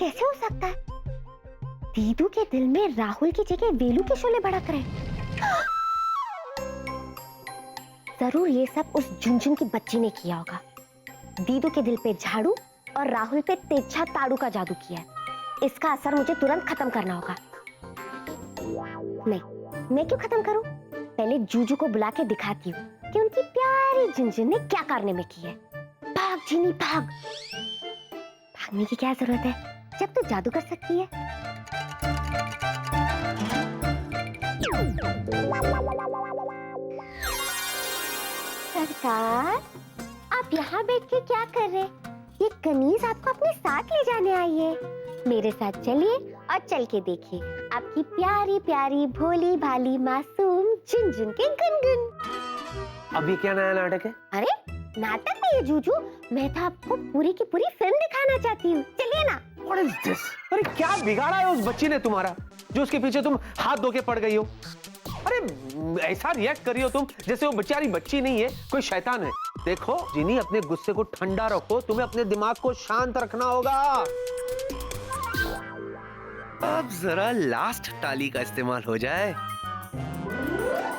कैसे हो सकता है? दीदू के दिल में राहुल की जगह वेलू के शोले भड़क रहे। जरूर ये सब उस झुनझुन की बच्ची ने किया होगा। दीदू के दिल पे झाड़ू और राहुल पे तेजा ताड़ू का जादू किया है। इसका असर मुझे तुरंत खत्म करना होगा। नहीं, मैं क्यों खत्म करूं? पहले जूजू को बुला के दिखाती हूँ कि उनकी प्यारी झुनझुन ने क्या कारनामे किए। भाग जीनी भाग। भागने की क्या जरूरत है जब तू जादू कर सकती है। सरकार, आप यहाँ बैठ के क्या कर रहे? ये कनीज आपको अपने साथ ले जाने आई है। मेरे साथ चलिए और चल के देखिए आपकी प्यारी प्यारी भोली भाली मासूम झुनझुन के गुनगुन। अब ये क्या नया नाटक है? अरे नाटक नहीं है जूजू, मैं तो आपको पूरी की पूरी फिल्म दिखाना चाहती हूँ। चलिए ना। What is this? अरे क्या बिगाड़ा है उस बच्ची ने तुम्हारा, जो उसके पीछे तुम हाथ धो के पड़ गई हो? अरे ऐसा रिएक्ट करी हो तुम जैसे वो बेचारी बच्ची नहीं है, कोई शैतान है। देखो जिनी, अपने गुस्से को ठंडा रखो, तुम्हें अपने दिमाग को शांत रखना होगा। अब जरा लास्ट टाली का इस्तेमाल हो जाए।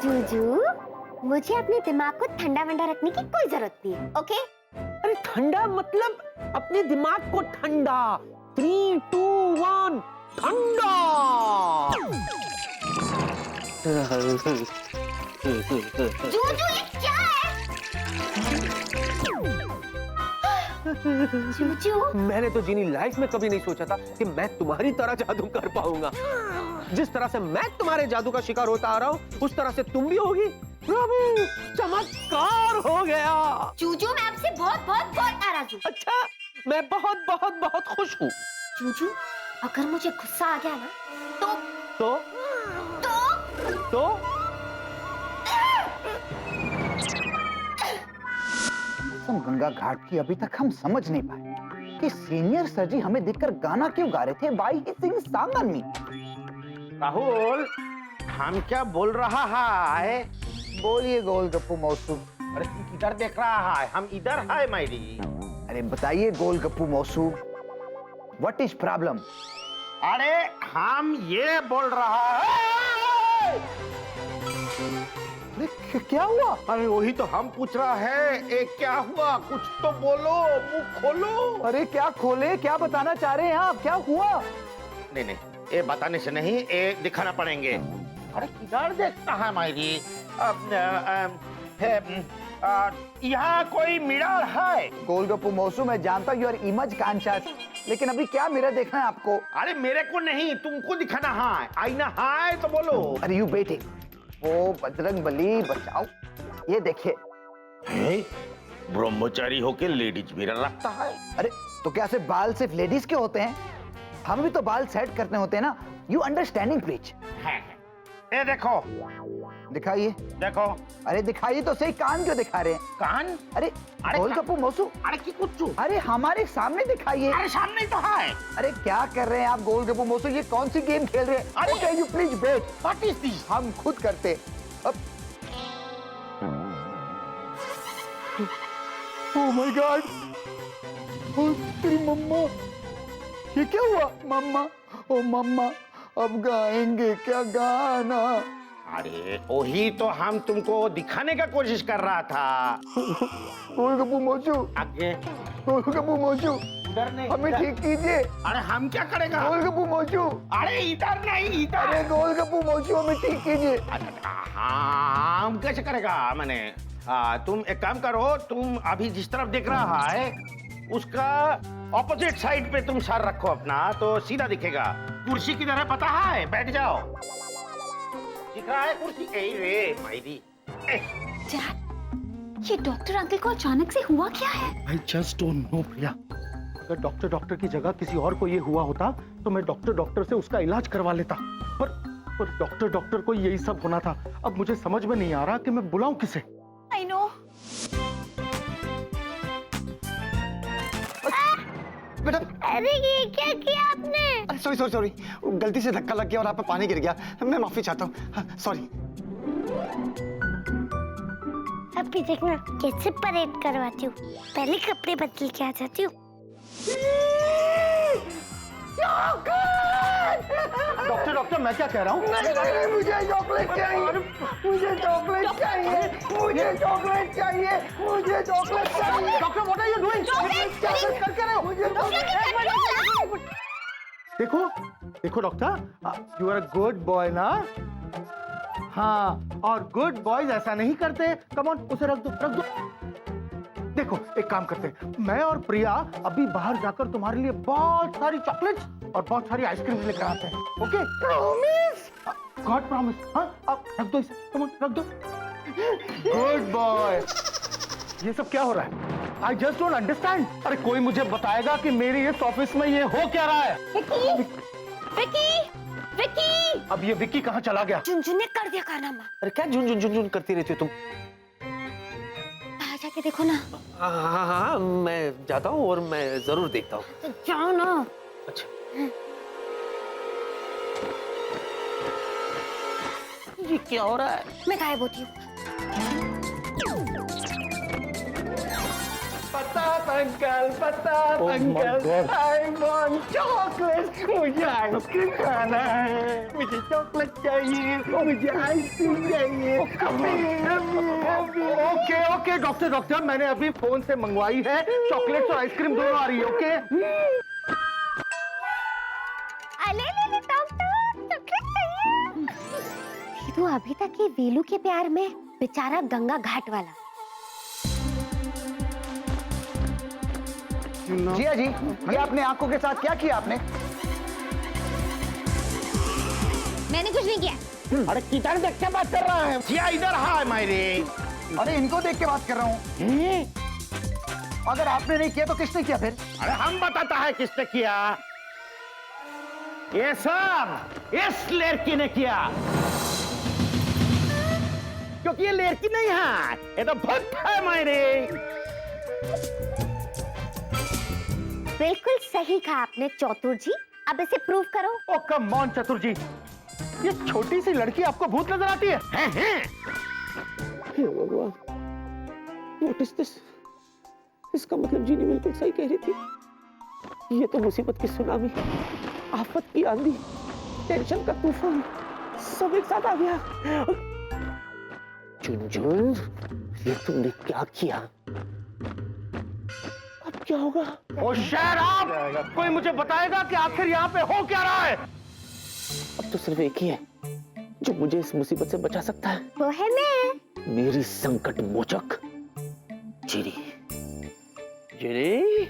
जूजू, मुझे अपने दिमाग को ठंडा वंडा रखने की कोई जरूरत नहीं है, ओके? अरे ठंडा मतलब अपने दिमाग को ठंडा। 3, 2, 1 ठंडा। जूजू ये क्या है? जूजू, मैंने तो जीनी लाइफ में कभी नहीं सोचा था कि मैं तुम्हारी तरह जादू कर पाऊंगा। जिस तरह से मैं तुम्हारे जादू का शिकार होता आ रहा हूँ, उस तरह से तुम भी होगी। प्रभु, चमत्कार हो गया। जूजू, मैं आपसे बहुत बहुत बहुत नाराज हूँ। अच्छा, मैं बहुत बहुत बहुत खुश हूँ। जूजू, अगर मुझे गुस्सा आ गया ना तो तो तो तो गंगा घाट की अभी तक हम समझ नहीं पाए कि सीनियर सर जी हमें देखकर गाना क्यों गा रहे थे। Why he sing song on me? Rahul, हम क्या बोल रहा है? बोलिए गोलगप्पू मौसू। अरे तू किधर देख रहा है? हम इधर है मेरी। अरे बताइए गोलगप्पू मौसू, What is problem? अरे हम ये बोल रहा है। अरे क्या हुआ? अरे वही तो हम पूछ रहा है। ए क्या हुआ? कुछ तो बोलो, मुंह खोलो। अरे क्या खोले, क्या बताना चाह रहे हैं आप? क्या हुआ? नहीं नहीं, ये बताने से नहीं, ये दिखाना पड़ेंगे। अरे किधर देखता है मेरी? यहाँ कोई मिरर है? गोलगप्पू मौसू, मैं जानता हूँ यू आर इमेज कॉन्शियस, लेकिन अभी क्या मिरर देखना है आपको? अरे मेरे को नहीं, तुमको दिखाना है। आईना है तो बोलो। अरे यू बेटे, ओ बजरंगबली बचाओ, ये देखिए। ब्रह्मचारी होके लेडीज मिरर रखता है? अरे तो क्या सिर्फ बाल सिर्फ लेडीज के होते हैं? हम भी तो बाल सेट करने होते हैं ना। You understanding please. ये देखो। दिखाइए। देखो। अरे दिखाइए तो सही, कान क्यों दिखा रहे हैं? कान? अरे गोलगप्पू मौसू, अरे की कुछ? अरे हमारे सामने दिखाइए। अरे सामने तो है। अरे क्या कर रहे हैं आप गोलगप्पू मौसू? ये कौन सी गेम खेल रहे हैं? अरे okay you please wait. What is this? हम खुद करते। अब ओह माय गॉड, ओ तेरी मम्मा, ये क्या हुआ? मम्मा, ओ मम्मा, अब गाएंगे क्या गाना? अरे वही तो हम तुमको दिखाने का कोशिश कर रहा था। गोलगप्पू मौसू, आगे गोलगप्पू मौसू, इधर नहीं, हमें इधर। ठीक कीजिए। अरे हम क्या करेगा? गोलगप्पू मौसू, अरे इधर नहीं, इधर। अरे गोलगप्पू मौसू, हमें ठीक कीजिए। हाँ, हम कैसे करेगा? मैंने तुम एक काम करो, तुम अभी जिस तरफ देख रहा है उसका ऑपोजिट साइड पे तुम सर रखो अपना, तो सीधा दिखेगा। कुर्सी किधर है पता है? बैठ जाओ। दिख रहा है कुर्सी? रे मायरी। ये डॉक्टर अंकल को अचानक से हुआ क्या है? I just don't know प्रिया। अगर डॉक्टर की जगह किसी और को ये हुआ होता तो मैं डॉक्टर से उसका इलाज करवा लेता, पर डॉक्टर को यही सब होना था। अब मुझे समझ में नहीं आ रहा कि मैं बुलाऊं किसे। I know। बेटा, अरे ये क्या किया आपने? अरे सॉरी, गलती से धक्का लग गया और आप पे पानी गिर गया। मैं माफी चाहता हूँ, सॉरी। अभी देखना कैसे परेड करवाती हूँ। पहले कपड़े बदल के आ जाती हूँ। मतलब मैं क्या कह रहा हूँ? नहीं, मुझे चॉकलेट चाहिए, मुझे चॉकलेट चाहिए, मुझे चॉकलेट चाहिए, मुझे चॉकलेट चाहिए। Doctor what are you doing? क्या कर रहे हो? मुझे चॉकलेट। देखो देखो doctor, you are a good boy ना? हाँ, और गुड बॉयज ऐसा नहीं करते। कम ऑन, उसे रख दो, रख दो। देखो एक काम करते हैं, मैं और प्रिया अभी बाहर जाकर तुम्हारे लिए बहुत सारी चॉकलेट्स और बहुत सारी आइसक्रीम लेकर आते हैं। ओके? प्रॉमिस? God promise. हाँ, अब रख दो इसे, कम ऑन रख दो। Good boy. ये सब क्या हो रहा है? I just don't understand. अरे कोई मुझे बताएगा कि मेरी इस ऑफिस में ये हो क्या रहा है? विकी! अब ये विक्की कहाँ चला गया? झुनझुन ने कर दिया कारनामा। अरे क्या झुन झुन झुन करती रहती हो तुम? बाहर जाके देखो ना। हाँ, मैं जाता हूँ और मैं जरूर देखता हूँ। तो जाओ ना। अच्छा। ये क्या हो रहा है? मैं गायब होती हूँ। पता अंकल, आई वांट चॉकलेट। मुझे आइसक्रीम खाना है, मुझे चॉकलेट चाहिए, मुझे आइसक्रीम चाहिए। ओके ओके डॉक्टर, मैंने अभी फोन से मंगवाई है। चॉकलेट्स और आइसक्रीम दोनों आ रही है। ओके? ले डॉक्टर, चॉकलेट चाहिए। तो अभी तक ये वेलू के प्यार में बेचारा गंगा घाट वाला। जिया जी, ये अपने आंखों के साथ क्या किया आपने? मैंने कुछ नहीं किया। अरे किधर देख के बात कर रहा है? जिया इधर है मेरे। अरे इनको देख के बात कर रहा हूँ। अगर आपने नहीं किया तो किसने किया फिर? अरे हम बताता है किसने किया। ये सब इस लड़की ने किया, क्योंकि ये लड़की नहीं है, ये तो भूत है मेरे। बिल्कुल सही कहा आपने चौतुर जी। अब इसे प्रूव करो। ओ कम ऑन चतुर जी, ये छोटी सी लड़की आपको भूत नजर आती है? हे भगवान, व्हाट इज दिस? इसका मतलब जीनी बिल्कुल सही कह रही थी। ये तो मुसीबत की सुनामी, आफत की आंधी, टेंशन का तूफान सब एक साथ आ गया। झुनझुन, ये तुमने क्या किया? अब क्या होगा? ओ शहर, कोई मुझे बताएगा कि आखिर यहाँ पे हो क्या रहा है? अब तो सिर्फ एक ही है जो मुझे इस मुसीबत से बचा सकता है। वो है मैं। मेरी संकट मोचक जीनी। जीनी?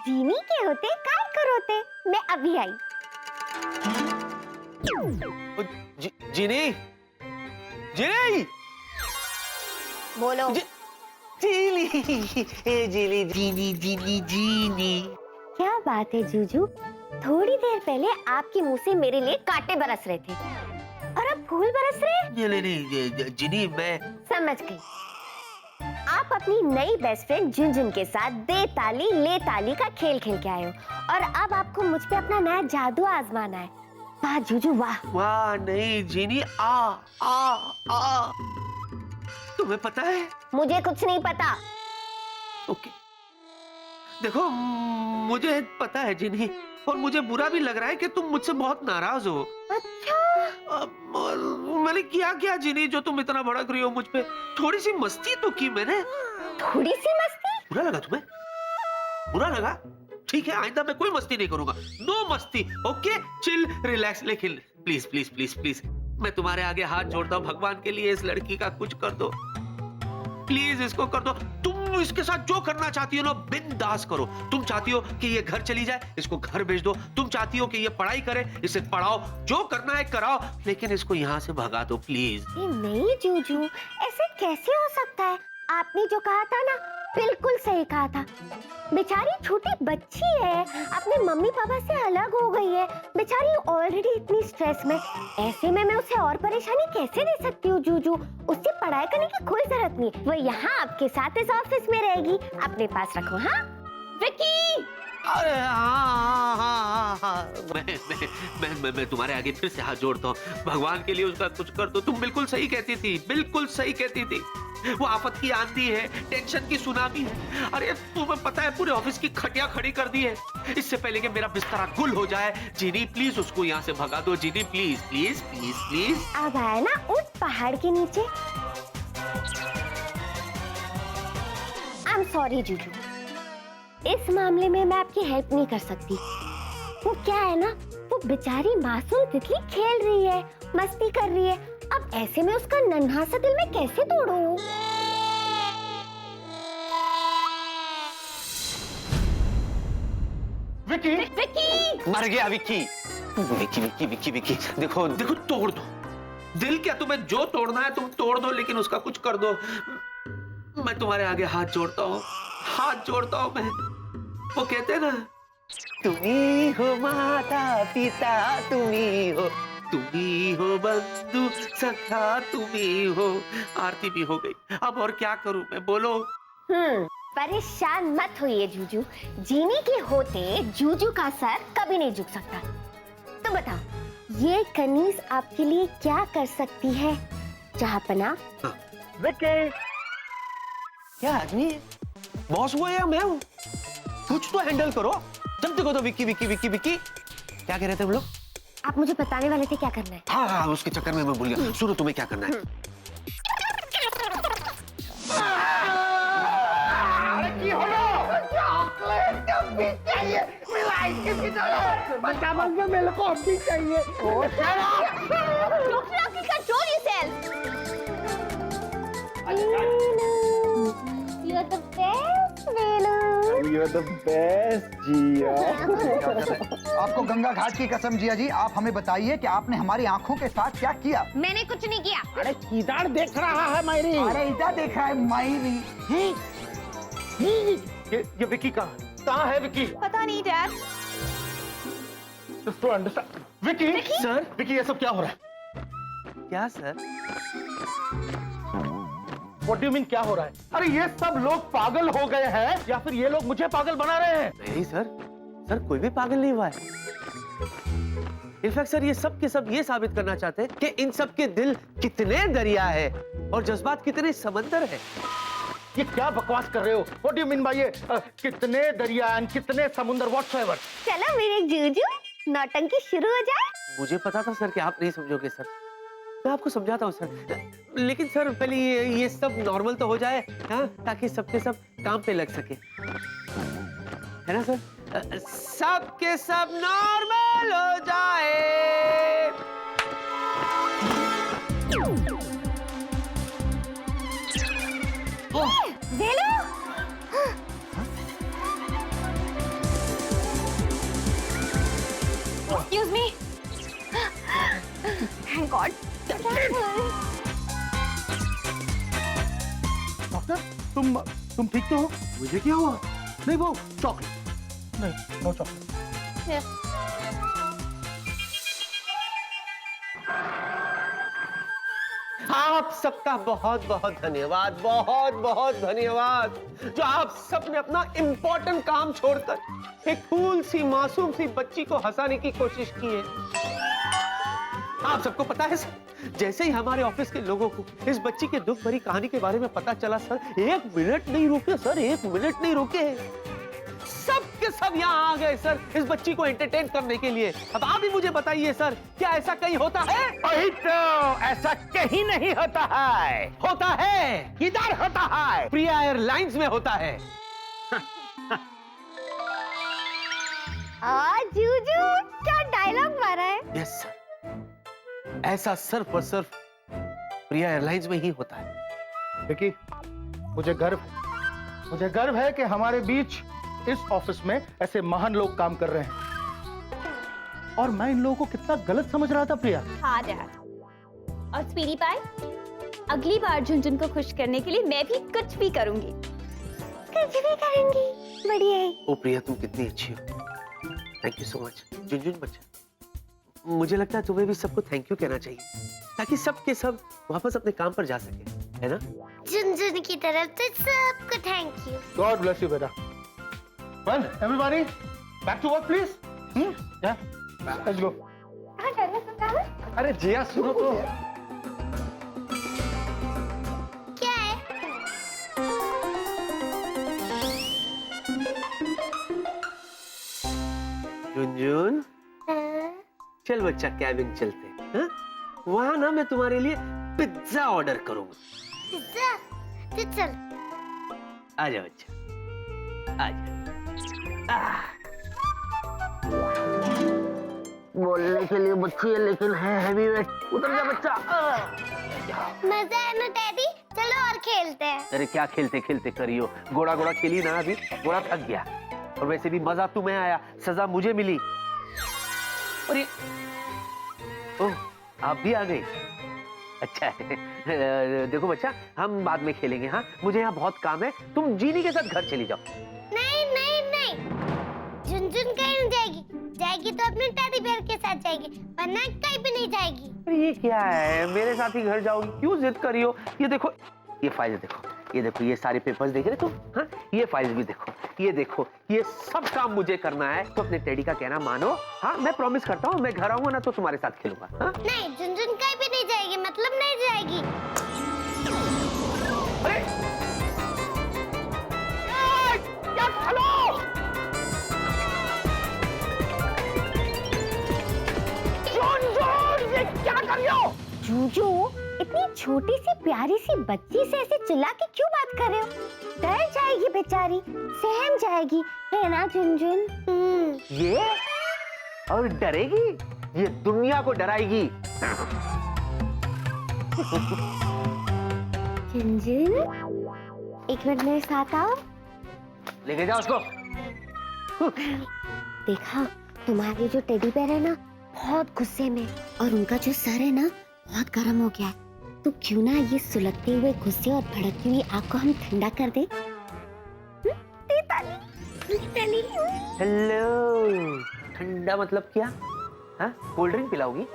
जीनी के होते काय करोते। मैं अभी आई। जीनी? जीनी? बोलो। जीली, जीली, जीनी, जीनी, जीनी। क्या बात है जूजू, थोड़ी देर पहले आपके मुंह से मेरे लिए कांटे बरस रहे थे और अब फूल बरस रहे। नहीं, जीनी, मैं समझ गई। आप अपनी नई बेस्ट फ्रेंड झुनझुन के साथ दे ताली ले ताली का खेल खेल के आए हो और अब आपको मुझ पे अपना नया जादू आजमाना है। वाह जूजू वाह। वाह नहीं जीनी, आ। तुम्हें पता है? मुझे कुछ नहीं पता। ओके, देखो मुझे पता है जीनी, और मुझे बुरा भी लग रहा है कि तुम मुझसे बहुत नाराज हो। अच्छा, मैंने किया क्या जीनी जो तुम इतना भड़क रही हो मुझ पे? थोड़ी सी मस्ती तो की मैंने। थोड़ी सी मस्ती? बुरा लगा तुम्हें? बुरा लगा? ठीक है, आइंदा मैं कोई मस्ती नहीं करूंगा। नो मस्ती, ओके? Chill, relax. लेकिन प्लीज प्लीज प्लीज प्लीज, मैं तुम्हारे आगे हाथ जोड़ता हूँ, भगवान के लिए इस लड़की का कुछ कर दो प्लीज, इसको कर दो। तुम इसके साथ जो करना चाहती हो ना बिंदास करो। तुम चाहती हो कि ये घर चली जाए, इसको घर भेज दो। तुम चाहती हो कि ये पढ़ाई करे, इसे पढ़ाओ, जो करना है कराओ, लेकिन इसको यहाँ से भगा दो प्लीज। नहीं जूजू, ऐसे कैसे हो सकता है? आपने जो कहा था ना बिल्कुल सही कहा था। बेचारी छोटी बच्ची है, अपने मम्मी पापा से अलग हो गई है, बेचारी ऑलरेडी इतनी स्ट्रेस में। ऐसे में मैं उसे और परेशानी कैसे दे सकती हूँ जूजू? उससे पढ़ाई करने की कोई जरूरत नहीं, वो यहाँ आपके साथ इस ऑफिस में रहेगी। अपने पास रखो। हाँ विकी? अरे हाँ, मैं तुम्हारे आगे फिर से हाथ जोड़ता हूँ, भगवान के लिए उसका कुछ कर दो। तुम बिल्कुल सही कहती थी, बिल्कुल सही कहती थी। वो आफत की आंधी है, टेंशन की सुनामी है। अरे तुम्हें पता है पूरे ऑफिस की खटिया खड़ी कर दी है। इससे पहले कि मेरा बिस्तरा गुल हो जाए, जीनी प्लीज उसको यहाँ से भगा दो। जीनी प्लीज प्लीज प्लीज प्लीज। अब आया ना उस पहाड़ के नीचे। आई एम सॉरी जूजू, इस मामले में मैं आपकी हेल्प नहीं कर सकती। वो क्या है ना, वो बेचारी मासूम तितली खेल रही है, मस्ती कर रही है। अब ऐसे में उसका नन्हा सा दिल मैं कैसे तोड़ूं? विकी, विकी! मर गया विक्की। विक्की विक्की विक्की विक्की, देखो देखो तोड़ दो। दिल क्या, तुम्हें जो तोड़ना है तुम तोड़ दो, लेकिन उसका कुछ कर दो। मैं तुम्हारे आगे हाथ जोड़ता हूँ, हाथ जोड़ता हूँ मैं। वो कहते हैं ना, तुम्ही हो माता पिता, तुम्ही हो बंधु सखा, तुम्ही हो। आरती भी हो गई, अब और क्या करूं मैं, बोलो। परेशान मत होइए जूजू, जीनी के होते जूजू का सर कभी नहीं झुक सकता। तो बताओ, ये कनीज आपके लिए क्या कर सकती है? जहाँपना। विकी, क्या आदमी है? बॉस वो या मैं हूँ? कुछ तो हैंडल करो। जब देखो तो विक्की विक्की विक्की विक्की। क्या कह रहे थे हम लोग? आप मुझे बताने वाले थे क्या करना है। हाँ हाँ, उसके चक्कर में मैं भूल गया। सुनो तुम्हें क्या करना है। You're the best, Velu. You're the best, जिया। आपको गंगा घाट की कसम जिया जी, आप हमें बताइए कि आपने हमारी आंखों के साथ क्या किया? मैंने कुछ नहीं किया। अरे किधर देख रहा है मायरी? अरे इधर देख रहा है मायरी। ये विकी कहाँ है विकी? पता नहीं dad. Just to understand. Vicky, sir, Vicky ये सब क्या हो रहा है? क्या sir? What do you mean क्या हो रहा है? अरे ये सब लोग पागल हो गए हैं या फिर ये लोग मुझे पागल बना रहे हैं? नहीं सर, सर कोई भी पागल नहीं हुआ है। इनफैक्ट सर ये सब के सब ये साबित करना चाहते हैं कि इन सब के दिल कितने दरिया है और जज्बात कितने समंदर है। ये क्या बकवास कर रहे हो? What do you mean by ये कितने दरिया and कितने समुंदर whatsoever? चलो मेरे जूजू, नौटंकी शुरू हो जाए। मुझे पता था सर कि आप नहीं समझोगे सर, मैं आपको समझाता हूँ सर। लेकिन सर पहले ये सब नॉर्मल तो हो जाए, हाँ, ताकि सबके सब काम पे लग सके, है ना सर? सबके सब नॉर्मल हो जाए। वेलू, excuse me. Thank God. Doctor, तुम ठीक तो हो? मुझे क्या हुआ? नहीं वो चॉकलेट, नहीं नो चॉकलेट। आप सबका बहुत बहुत धन्यवाद, बहुत बहुत धन्यवाद, जो आप सबने अपना इम्पोर्टेंट काम छोड़कर एक फूल सी मासूम सी बच्ची को हंसाने की कोशिश की है। आप सबको पता है सर, जैसे ही हमारे ऑफिस के लोगों को इस बच्ची के दुख भरी कहानी के बारे में पता चला सर, एक मिनट नहीं रुके सर, एक मिनट नहीं रुके, सब के सब यहाँ आ गए सर इस बच्ची को एंटरटेन करने के लिए। अब आप ही मुझे बताइए सर, क्या ऐसा कहीं होता है? वही तो, ऐसा कहीं नहीं होता है। होता है। किधर होता है? प्रिया एयरलाइंस में होता है। जूजू क्या डायलॉग मारा है। यस सर, ऐसा सिर्फ और सिर्फ प्रिया एयरलाइंस में ही होता है। विकी, मुझे गर्व है कि हमारे बीच इस ऑफिस में ऐसे महान लोग काम कर रहे हैं। और मैं इन लोगों को कितना गलत समझ रहा था प्रिया। हाँ डैड। और स्वीटी पाई, अगली बार झुनझुन को खुश करने के लिए मैं भी कुछ भी करूंगी। कुछ भी करेंगी, बढ़िया है। ओ प्रिया, तुम कितनी अच्छी हो। Thank you so much. Jhunjhun बच्चा, मुझे लगता है तुम्हें भी सबको थैंक यू कहना चाहिए, ताकि सब के सब वापस अपने काम पर जा सके, है ना? झुनझुन की तरफ तो सबको thank you. God bless you बेटा। Well everybody, back to work please. Let's go. अरे जिया सुनो तो। क्या है? झुनझुन हाँ, चल बच्चा कैबिन चलते हैं, हाँ? वहां ना मैं तुम्हारे लिए पिज्जा ऑर्डर करूंगा। पिज्जा तो चल। आजा बच्चा, आजा। बोलने के लिए बच्ची है लेकिन है हैवी वेट। उतर जा बच्चा। मजा है ना डैडी, चलो और खेलते हैं। अरे क्या खेलते खेलते करियो, घोड़ा घोड़ा खेली ना अभी, घोड़ा थक गया। और वैसे भी मजा तुम्हें आया, सजा मुझे मिली। और ये ओह, आप भी आ गए। अच्छा है। देखो बच्चा, हम बाद में खेलेंगे, हाँ? मुझे यहाँ बहुत काम है, तुम जीनी के साथ घर चली जाओ। नहीं नहीं नहीं, झुनझुन कहीं नहीं जाएगी। जाएगी तो अपने टेडी बेयर के साथ जाएगी, वरना कहीं भी नहीं जाएगी। अरे ये क्या है, मेरे साथ ही घर जाओगी, क्यों जिद करी हो? ये देखो, ये फाइल देखो, ये देखो, ये सारे पेपर्स देख रहे तुम? हाँ, ये फाइल भी देखो, ये देखो, ये सब काम मुझे करना है। तो अपने टेडी का कहना मानो। हाँ, मैं प्रॉमिस करता हूँ, मैं घर आऊंगा ना तो तुम्हारे साथ खेलूंगा। हाँ? नहीं, झुनझुन कहीं भी नहीं जाएगी, मतलब नहीं जाएगी। अरे क्या हेलो ये क्या कर रही हो? जूजू, इतनी छोटी सी प्यारी सी बच्ची से ऐसे चिल्ला के क्यों बात कर रहे हो? डर जाएगी बेचारी, सहम जाएगी, है ना झुनझुन? ये और डरेगी, ये दुनिया को डराएगी। झुनझुन, एक मिनट मेरे साथ आओ। लेके जाओ उसको। देखा, तुम्हारे जो टेडी बेयर है ना, बहुत गुस्से में, और उनका जो सर है ना, बहुत गर्म हो गया है। तो क्यों ना ये सुलगते हुए गुस्से और भड़कती हुई आग को हम ठंडा कर दें? ताली। हेलो, ठंडा मतलब क्या? हाँ, कोल्ड ड्रिंक पिलाओगी?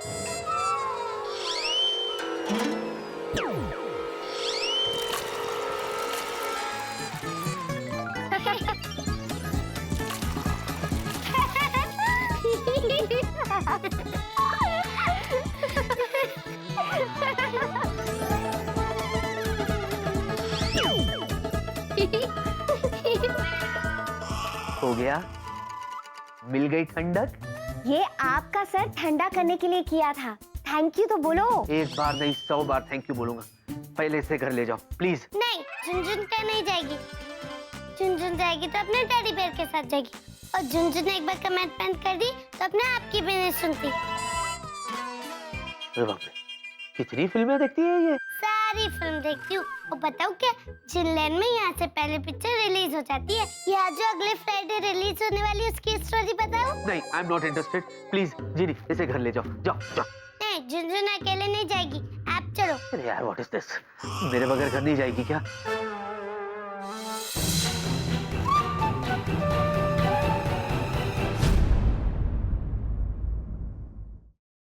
हो गया, मिल गई ठंडक। ये आपका सर ठंडा करने के लिए किया था। थैंक यू तो बोलो। एक बार नहीं 100 बार थैंक यू बोलूंगा। पहले इसे घर ले जाओ प्लीज। नहीं, झुनझुन का नहीं जाएगी। झुनझुन जाएगी तो अपने टेडी बेयर के साथ जाएगी, और झुनझुन ने एक बार कमिटमेंट कर दी तो अपने आप की भी नहीं सुनती। अरे बाप रे, कितनी फिल्में देखती है ये? सारी फिल्म देखती हूँ। और बताओ क्या, जिनलैंड में यहाँ से पहले पिक्चर रिलीज हो जाती है। यहाँ जो अगले फ्राइडे रिलीज होने वाली है उसकी स्टोरी बताओ। नहीं, I am not interested. Please जीनी, इसे घर ले जाओ, जाओ जाओ। नहीं, झुनझुन अकेले नहीं जाएगी, आप चलो। अरे यार, व्हाट इज दिस? मेरे बगैर घर नहीं जाएगी क्या?